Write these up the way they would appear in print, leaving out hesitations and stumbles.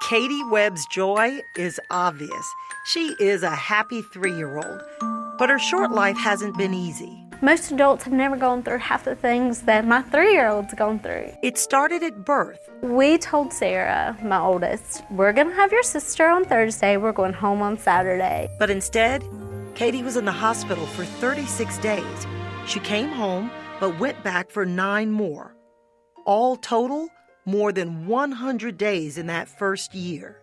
Katie Webb's joy is obvious. She is a happy 3-year-old, but her short life hasn't been easy. Most adults have never gone through half the things that my 3-year-old's gone through. It started at birth. We told Sarah, my oldest, we're gonna have your sister on Thursday, we're going home on Saturday. But instead, Katie was in the hospital for 36 days. She came home, but went back for 9 more. All total, more than 100 days in that first year.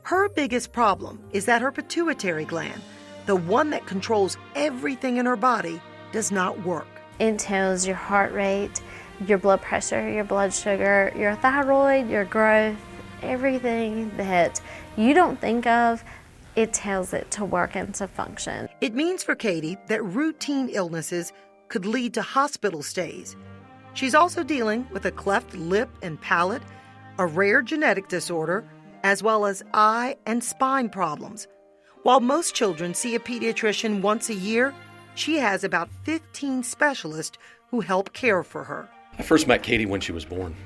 Her biggest problem is that her pituitary gland, the one that controls everything in her body, does not work. It tells your heart rate, your blood pressure, your blood sugar, your thyroid, your growth, everything that you don't think of, it tells it to work and to function. It means for Katie that routine illnesses could lead to hospital stays. She's also dealing with a cleft lip and palate, a rare genetic disorder, as well as eye and spine problems. While most children see a pediatrician once a year, she has about 15 specialists who help care for her. I first met Katie when she was born.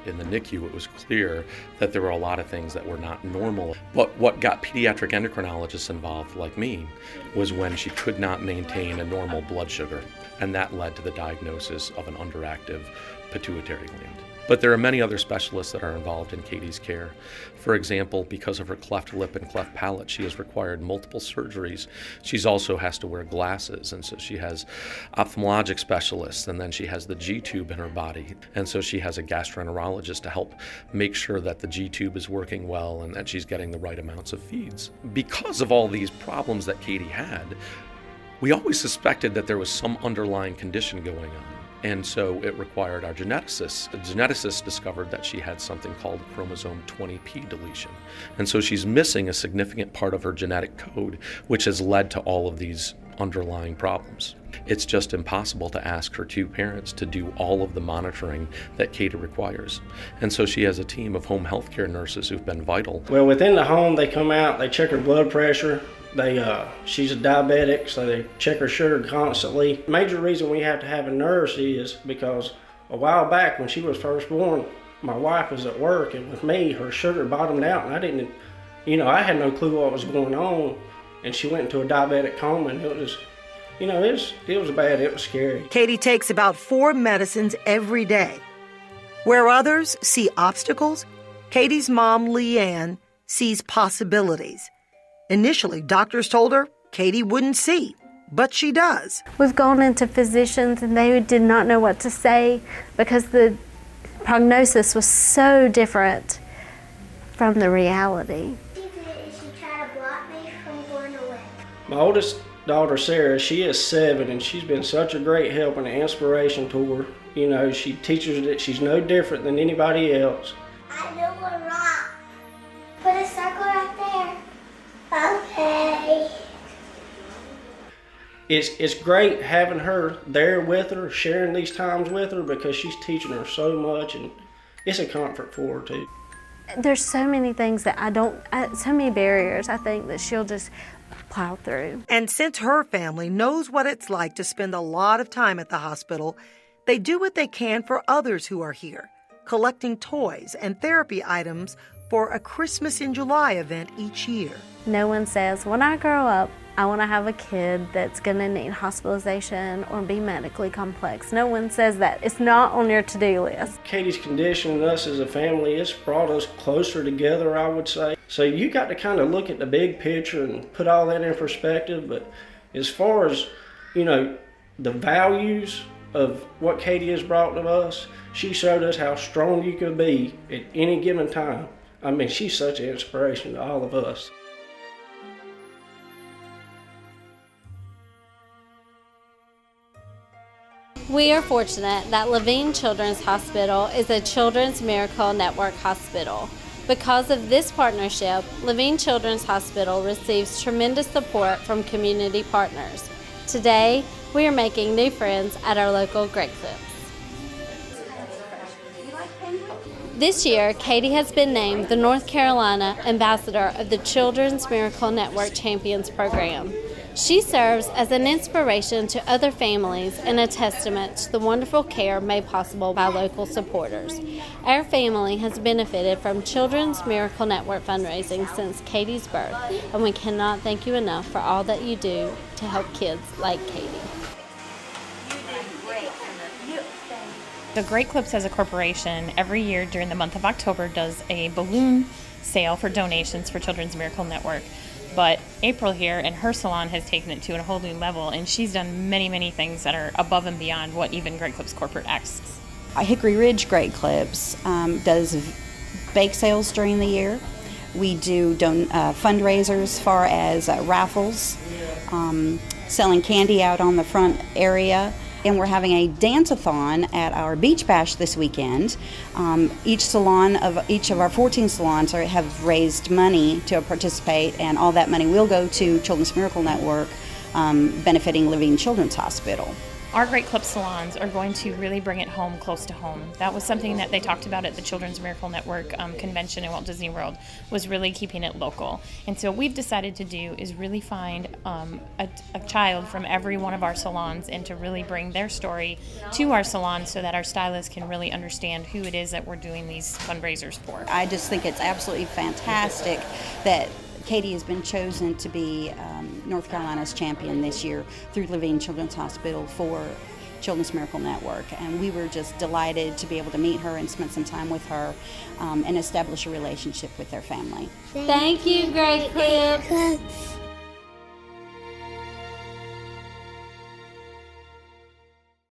In the NICU, it was clear that there were a lot of things that were not normal. But what got pediatric endocrinologists involved, like me, was when she could not maintain a normal blood sugar. And that led to the diagnosis of an underactive pituitary gland. But there are many other specialists that are involved in Katie's care. For example, because of her cleft lip and cleft palate, she has required multiple surgeries. She also has to wear glasses, and so she has ophthalmologic specialists, and then she has the G-tube in her body. And so she has a gastroenterologist to help make sure that the G-tube is working well and that she's getting the right amounts of feeds. Because of all these problems that Katie had, we always suspected that there was some underlying condition going on. And so it required our geneticists. The geneticists discovered that she had something called chromosome 20p deletion. And so she's missing a significant part of her genetic code, which has led to all of these underlying problems. It's just impossible to ask her 2 parents to do all of the monitoring that Katie requires. And so she has a team of home health care nurses who've been vital. Well, within the home, they come out, they check her blood pressure. She's a diabetic, so they check her sugar constantly. Major reason we have to have a nurse is because a while back when she was first born, my wife was at work, and with me, her sugar bottomed out, and I had no clue what was going on, and she went into a diabetic coma, and it was bad, it was scary. Katie takes about 4 medicines every day. Where others see obstacles, Katie's mom, Leanne, sees possibilities. Initially, doctors told her Katie wouldn't see, but she does. We've gone into physicians and they did not know what to say because the prognosis was so different from the reality. She tried to block me from going away. My oldest daughter, Sarah, she is 7, and she's been such a great help and an inspiration to her. You know, she teaches that she's no different than anybody else. I know we're wrong. Put a circle right there. Okay. It's great having her there with her, sharing these times with her, because she's teaching her so much, and it's a comfort for her too. There's so many things that so many barriers I think that she'll just plow through. And since her family knows what it's like to spend a lot of time at the hospital, they do what they can for others who are here, collecting toys and therapy items for a Christmas in July event each year. No one says, when I grow up, I want to have a kid that's going to need hospitalization or be medically complex. No one says that. It's not on your to-do list. Katie's condition and us as a family, it's brought us closer together, I would say. So you got to kind of look at the big picture and put all that in perspective. But as far as, the values of what Katie has brought to us, she showed us how strong you could be at any given time. I mean, she's such an inspiration to all of us. We are fortunate that Levine Children's Hospital is a Children's Miracle Network hospital. Because of this partnership, Levine Children's Hospital receives tremendous support from community partners. Today, we are making new friends at our local Great Clips. This year, Katie has been named the North Carolina Ambassador of the Children's Miracle Network Champions Program. She serves as an inspiration to other families and a testament to the wonderful care made possible by local supporters. Our family has benefited from Children's Miracle Network fundraising since Katie's birth, and we cannot thank you enough for all that you do to help kids like Katie. The Great Clips as a corporation every year during the month of October does a balloon sale for donations for Children's Miracle Network. But April here and her salon has taken it to a whole new level, and she's done many, many things that are above and beyond what even Great Clips corporate asks. Hickory Ridge Great Clips does bake sales during the year. We do fundraisers as far as raffles, selling candy out on the front area. And we're having a dance-a-thon at our Beach Bash this weekend. Each of our 14 salons have raised money to participate, and all that money will go to Children's Miracle Network, benefiting Levine Children's Hospital. Our Great Clips salons are going to really bring it home, close to home. That was something that they talked about at the Children's Miracle Network convention in Walt Disney World, was really keeping it local. And so what we've decided to do is really find a child from every one of our salons and to really bring their story to our salon so that our stylists can really understand who it is that we're doing these fundraisers for. I just think it's absolutely fantastic that Katie has been chosen to be North Carolina's champion this year through Levine Children's Hospital for Children's Miracle Network. And we were just delighted to be able to meet her and spend some time with her and establish a relationship with their family. Thank you, Great Clips.